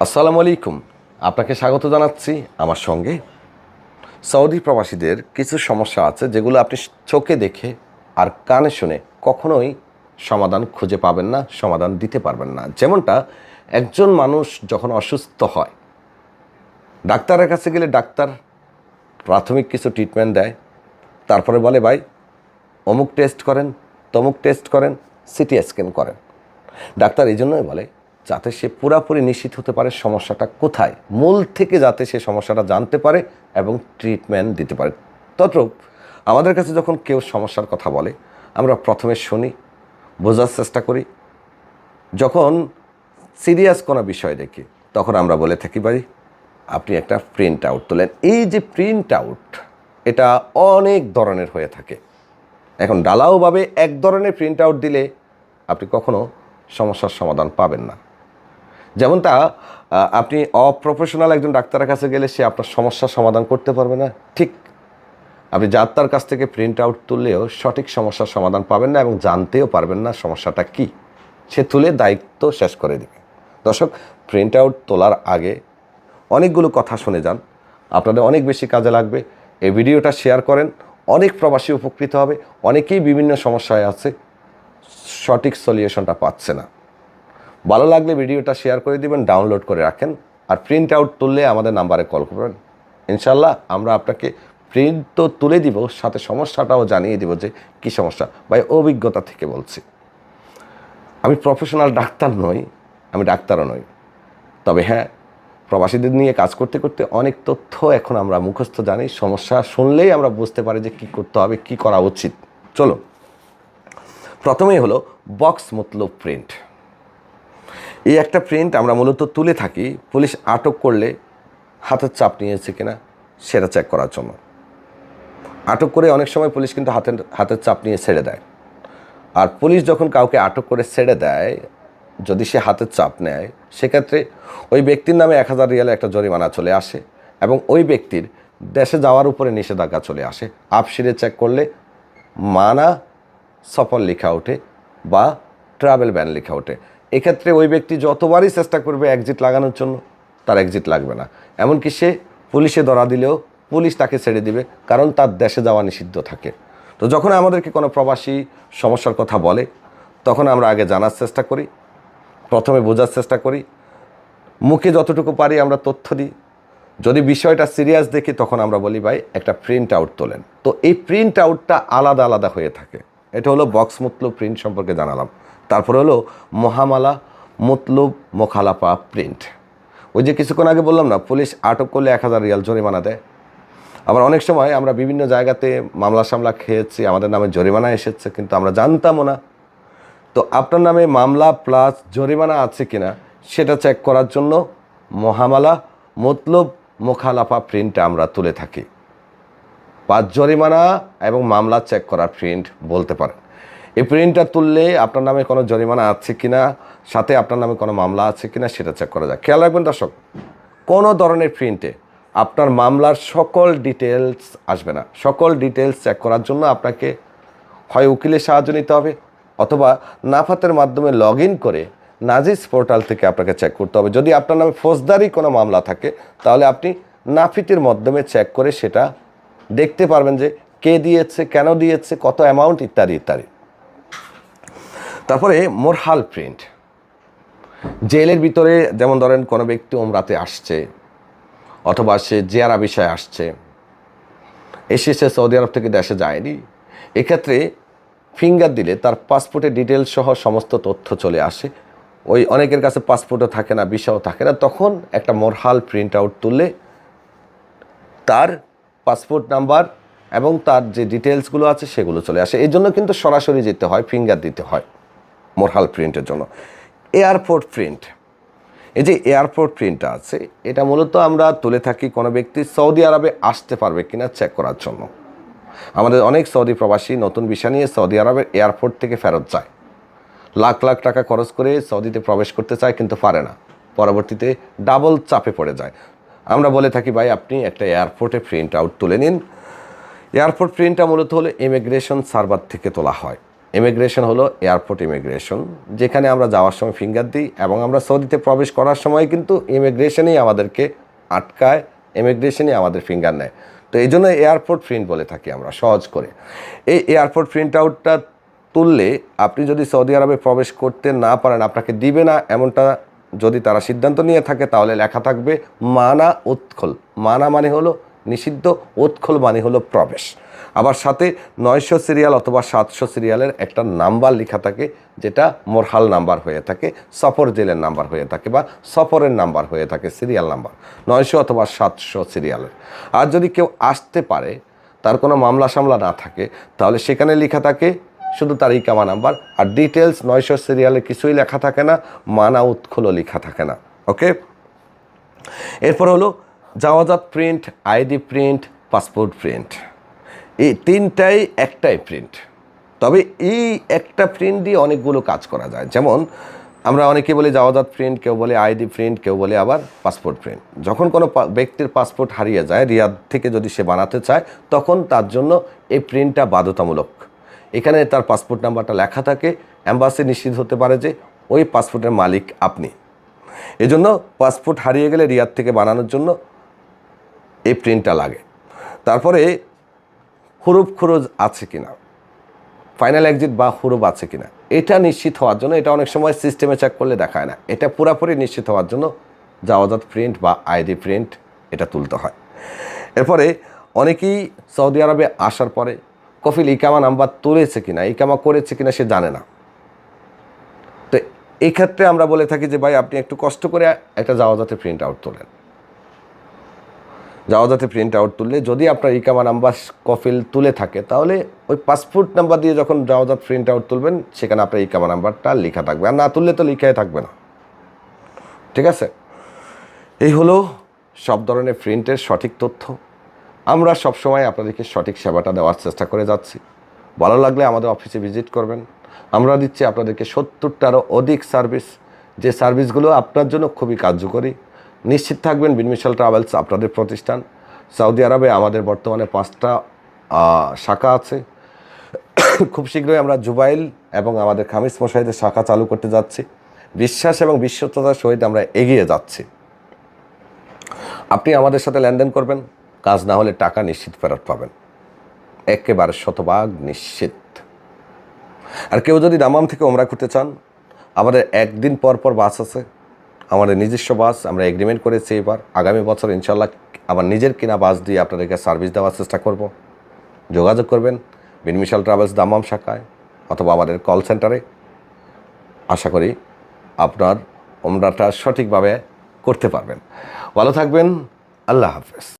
আসসালামু আলাইকুম। আপনাকে স্বাগত জানাচ্ছি। আমার সঙ্গে সৌদি প্রবাসীদের কিছু সমস্যা আছে যেগুলো আপনি চোখে দেখে আর কানে শুনে কখনোই সমাধান খুঁজে পাবেন না, সমাধান দিতে পারবেন না। যেমনটা একজন মানুষ যখন অসুস্থ হয়, ডাক্তারের কাছে গেলে ডাক্তার প্রাথমিক কিছু ট্রিটমেন্ট দেয়, তারপরে বলে ভাই অমুক টেস্ট করেন, তমুক টেস্ট করেন, সিটি স্ক্যান করেন। ডাক্তার এই জন্যই বলে যাতে সে পুরাপুরি নিশ্চিত হতে পারে সমস্যাটা কোথায়, মূল থেকে যাতে সে সমস্যাটা জানতে পারে এবং ট্রিটমেন্ট দিতে পারে। তদ্রূপ আমাদের কাছে যখন কেউ সমস্যার কথা বলে, আমরা প্রথমে শুনি, বোঝার চেষ্টা করি। যখন সিরিয়াস কোনো বিষয় দেখি তখন আমরা বলে থাকি ভাই আপনি একটা প্রিন্ট আউট তোলেন। এই যে প্রিন্ট আউট, এটা অনেক ধরনের হয়ে থাকে। এখন ডালাওভাবে এক ধরনের প্রিন্ট আউট দিলে আপনি কখনো সমস্যার সমাধান পাবেন না। যেমনটা আপনি অপ্রফেশনাল একজন ডাক্তারের কাছে গেলে সে আপনার সমস্যার সমাধান করতে পারবে না, ঠিক আপনি যাত্রার কাছ থেকে প্রিন্ট আউট তুললেও সঠিক সমস্যার সমাধান পাবেন না এবং জানতেও পারবেন না সমস্যাটা কি। সে তুলে দায়িত্ব শেষ করে দেবে। দর্শক, প্রিন্ট আউট তোলার আগে অনেকগুলো কথা শুনে যান, আপনাদের অনেক বেশি কাজে লাগবে। এই ভিডিওটা শেয়ার করেন, অনেক প্রবাসী উপকৃত হবে। অনেকেই বিভিন্ন সমস্যায় আছে, সঠিক সলিউশনটা পাচ্ছে না। ভালো লাগলে ভিডিওটা শেয়ার করে দিবেন, ডাউনলোড করে রাখেন। আর প্রিন্ট আউট তুললে আমাদের নাম্বারে কল করবেন। ইনশাল্লাহ আমরা আপনাকে প্রিন্ট তো তুলে দিব, সাথে সমস্যাটাও জানিয়ে দিব যে কী সমস্যা। ভাই অভিজ্ঞতা থেকে বলছি, আমি প্রফেশনাল ডাক্তার নই, আমি ডাক্তারও নই। তবে হ্যাঁ, প্রবাসীদের নিয়ে কাজ করতে করতে অনেক তথ্য এখন আমরা মুখস্থ জানি। সমস্যা শুনলেই আমরা বুঝতে পারি যে কী করতে হবে, কী করা উচিত। চলো, প্রথমেই হলো বক্স মতলব প্রিন্ট। এই একটা প্রিন্ট আমরা মূলত তুলে থাকি পুলিশ আটক করলে হাতের চাপ নিয়েছে কিনা সেটা চেক করার জন্য। আটক করে অনেক সময় পুলিশ কিন্তু হাতের চাপ নিয়ে ছেড়ে দেয়। আর পুলিশ যখন কাউকে আটক করে ছেড়ে দেয়, যদি সে হাতের চাপ নেয়, সেক্ষেত্রে ওই ব্যক্তির নামে 1000 রিয়ালে একটা জরিমানা চলে আসে এবং ওই ব্যক্তির দেশে যাওয়ার উপরে নিষেধাজ্ঞা চলে আসে। আপসিরে চেক করলে মানা সফর লেখা ওঠে বা ট্রাভেল ব্যান লেখা ওঠে। এক্ষেত্রে ওই ব্যক্তি যতবারই চেষ্টা করবে এক্সিট লাগানোর জন্য, তার এক্সিট লাগবে না। এমনকি সে পুলিশে ধরা দিলেও পুলিশ তাকে ছেড়ে দিবে, কারণ তার দেশে যাওয়া নিষিদ্ধ থাকে। তো যখন আমাদেরকে কোনো প্রবাসী সমস্যার কথা বলে, তখন আমরা আগে জানার চেষ্টা করি, প্রথমে বোঝার চেষ্টা করি, মুখে যতটুকু পারি আমরা তথ্য দিই। যদি বিষয়টা সিরিয়াস দেখি তখন আমরা বলি ভাই একটা প্রিন্ট আউট তোলেন। তো এই প্রিন্ট আউটটা আলাদা আলাদা হয়ে থাকে। এটা হলো বক্স মতলব প্রিন্ট সম্পর্কে জানালাম। তারপরে হলো মহামালা মতলব মোখালাপা প্রিন্ট। ওই যে কিছুক্ষণ আগে বললাম না, পুলিশ আটক করলে 1000 রিয়াল জরিমানা দেয়। আবার অনেক সময় আমরা বিভিন্ন জায়গাতে মামলা সামলা খেয়েছি, আমাদের নামে জরিমানা এসেছে কিন্তু আমরা জানতামও না। তো আপনার নামে মামলা প্লাস জরিমানা আছে কিনা সেটা চেক করার জন্য মহামালা মতলব মোখালাপা প্রিন্টটা আমরা তুলে থাকি। পাঁচ জরিমানা এবং মামলা চেক করার প্রিন্ট বলতে পারেন। এই প্রিন্টটা তুললে আপনার নামে কোনো জরিমানা আছে কিনা, সাথে আপনার নামে কোনো মামলা আছে কিনা সেটা চেক করা যায়। খেয়াল রাখবেন দর্শক, কোনো ধরনের প্রিন্টে আপনার মামলার সকল ডিটেলস আসবে না। সকল ডিটেলস চেক করার জন্য আপনাকে হয় উকিলের সাহায্য নিতে হবে, অথবা নাফাতের মাধ্যমে লগ ইন করে নাজিস পোর্টাল থেকে আপনাকে চেক করতে হবে। যদি আপনার নামে ফৌজদারি কোনো মামলা থাকে তাহলে আপনি নাফিতের মাধ্যমে চেক করে সেটা দেখতে পারবেন যে কে দিয়েছে, কেন দিয়েছে, কত অ্যামাউন্ট ইত্যাদি ইত্যাদি। তারপরে মোরহাল প্রিন্ট। জেলের ভিতরে যেমন ধরেন কোনো ব্যক্তি ওমরাতে আসছে, অথবা সে জিয়ারা বিষয়ে আসছে, এসে সে সৌদি আরব থেকে দেশে যায়নি, এক্ষেত্রে ফিঙ্গার দিলে তার পাসপোর্টের ডিটেলস সহ সমস্ত তথ্য চলে আসে। ওই অনেকের কাছে পাসপোর্টও থাকে না, ভিসাও থাকে না, তখন একটা মোরহাল প্রিন্ট আউট তুললে তার পাসপোর্ট নাম্বার এবং তার যে ডিটেলসগুলো আছে সেগুলো চলে আসে। এই জন্য কিন্তু সরাসরি যেতে হয়, ফিঙ্গার দিতে হয় মোরহাল প্রিন্টের জন্য। এয়ারপোর্ট প্রিন্ট, এই যে এয়ারপোর্ট প্রিন্টটা আছে, এটা মূলত আমরা তুলে থাকি কোনো ব্যক্তি সৌদি আরবে আসতে পারবে কিনা চেক করার জন্য। আমাদের অনেক সৌদি প্রবাসী নতুন ভিসা নিয়ে সৌদি আরবের এয়ারপোর্ট থেকে ফেরত যায়, লাখ লাখ টাকা খরচ করে সৌদিতে প্রবেশ করতে চায় কিন্তু পারে না, পরবর্তীতে ডাবল চাপে পড়ে যায়। আমরা বলে থাকি ভাই আপনি একটা এয়ারপোর্টে প্রিন্ট আউট তুলে নিন। এয়ারপোর্ট প্রিন্টটা মূলত হলো ইমিগ্রেশন সার্ভার থেকে তোলা হয়। ইমিগ্রেশন হলো এয়ারপোর্ট ইমিগ্রেশন, যেখানে আমরা যাওয়ার সময় ফিঙ্গার দিই এবং আমরা সৌদিতে প্রবেশ করার সময় কিন্তু ইমিগ্রেশনেই আমাদেরকে আটকায়, ইমিগ্রেশনই আমাদের ফিঙ্গার নেয়। তো এই জন্য এয়ারপোর্ট প্রিন্ট বলে থাকি আমরা সহজ করে। এই এয়ারপোর্ট প্রিন্ট আউটটা তুললে আপনি যদি সৌদি আরবে প্রবেশ করতে না পারেন, আপনাকে দিবে না এমনটা যদি তারা সিদ্ধান্ত নিয়ে থাকে, তাহলে লেখা থাকবে মানা উৎখল। মানা মানে হলো নিষিদ্ধ, উৎখল মানে হলো প্রবেশ। আবার সাথে 900 সিরিয়াল অথবা 700 সিরিয়ালের একটা নাম্বার লেখা থাকে, যেটা মোরহাল নাম্বার হয়ে থাকে, সফর জেলের নাম্বার হয়ে থাকে বা সফরের নাম্বার হয়ে থাকে, সিরিয়াল নাম্বার 900 অথবা 700 সিরিয়ালের। আর যদি কেউ আসতে পারে, তার কোনো মামলা সামলা না থাকে, তাহলে সেখানে লেখা থাকে শুধু তার ইকামা নাম্বার, আর ডিটেলস 900 সিরিয়ালে কিছুই লেখা থাকে না, মানা উৎখলও লেখা থাকে না। ওকে, এরপর হলো জাওয়াজাত print, ID print, passport print. এই তিনটাই একটাই প্রিন্ট, তবে এই একটা প্রিন্ট দিয়ে অনেকগুলো কাজ করা যায়। যেমন আমরা অনেকে বলি জাওয়াজাত প্রিন্ট, কেউ বলে আইডি প্রিন্ট, কেউ বলে আবার পাসপোর্ট প্রিন্ট। যখন কোনো ব্যক্তির পাসপোর্ট হারিয়ে যায়, রিয়াদ থেকে যদি সে বানাতে চায়, তখন তার জন্য এই প্রিন্টটা বাধ্যতামূলক। এখানে তার পাসপোর্ট নাম্বারটা লেখা থাকে, অ্যাম্বাসি নিশ্চিত হতে পারে যে ওই পাসপোর্টের মালিক আপনি। এজন্য পাসপোর্ট হারিয়ে গেলে রিয়াদ থেকে বানানোর জন্য এই প্রিন্টটা লাগে। তারপরে হুরুফ খুরুজ আছে কিনা, ফাইনাল এক্সিট বা হুরুফ আছে কিনা, এটা নিশ্চিত হওয়ার জন্য, এটা অনেক সময় সিস্টেমে চেক করলে দেখায় না, এটা পুরোপুরি নিশ্চিত হওয়ার জন্য জাওয়াজাত প্রিন্ট বা আইডি প্রিন্ট এটা তুলতে হয়। এরপরে অনেকেই সৌদি আরবে আসার পরে কফিল ইকামা নাম্বার তুলেছে কিনা, ইকামা করেছে কিনা সে জানে না। তো এই ক্ষেত্রে আমরা বলে থাকি যে ভাই আপনি একটু কষ্ট করে একটা জাওয়াজাতে প্রিন্ট আউট তোলেন। জাওয়াজাতে প্রিন্ট আউট তুললে যদি আপনার ইকামা নাম্বার কফিল তুলে থাকে, তাহলে ওই পাসপোর্ট নাম্বার দিয়ে যখন জাওয়াজাত প্রিন্ট আউট তুলবেন, সেখানে আপনার ইকামা নাম্বারটা লেখা থাকবে, আর না তুললে তো লেখাই থাকবে না। ঠিক আছে, এই হলো সব ধরনের প্রিন্টের সঠিক তথ্য। আমরা সবসময় আপনাদেরকে সঠিক সেবাটা দেওয়ার চেষ্টা করে যাচ্ছি। ভালো লাগলে আমাদের অফিসে ভিজিট করবেন। আমরা দিচ্ছি আপনাদেরকে 70টারও অধিক সার্ভিস, যে সার্ভিসগুলো আপনার জন্য খুবই কার্যকরী। নিশ্চিত থাকবেন বিনমিশাল ট্রাভেলস আপনাদের প্রতিষ্ঠান। সৌদি আরবে আমাদের বর্তমানে 5টা শাখা আছে। খুব শীঘ্রই আমরা জুবাইল এবং আমাদের খামিস মশাহিদের শাখা চালু করতে যাচ্ছি। বিশ্বাস এবং বিশ্বস্ততার সহিত আমরা এগিয়ে যাচ্ছি। আপনি আমাদের সাথে লেনদেন করবেন, কাজ না হলে টাকা নিশ্চিত ফেরত পাবেন, একেবারে শতভাগ নিশ্চিত। আর কেউ যদি দামাম থেকে ওমরা করতে চান, আমাদের একদিন পর পর বাস আছে, আমাদের নিজস্ব বাস। আমরা এগ্রিমেন্ট করেছি, এবার আগামী বছর ইনশাল্লাহ আমার নিজের কিনা বাস দিয়ে আপনাদেরকে সার্ভিস দেওয়ার চেষ্টা করব। যোগাযোগ করবেন বিনমিশাল ট্রাভেলস দামাম শাখায় অথবা আমাদের কল সেন্টারে। আশা করি আপনার ওমরাটা সঠিকভাবে করতে পারবেন। ভালো থাকবেন, আল্লাহ হাফেজ।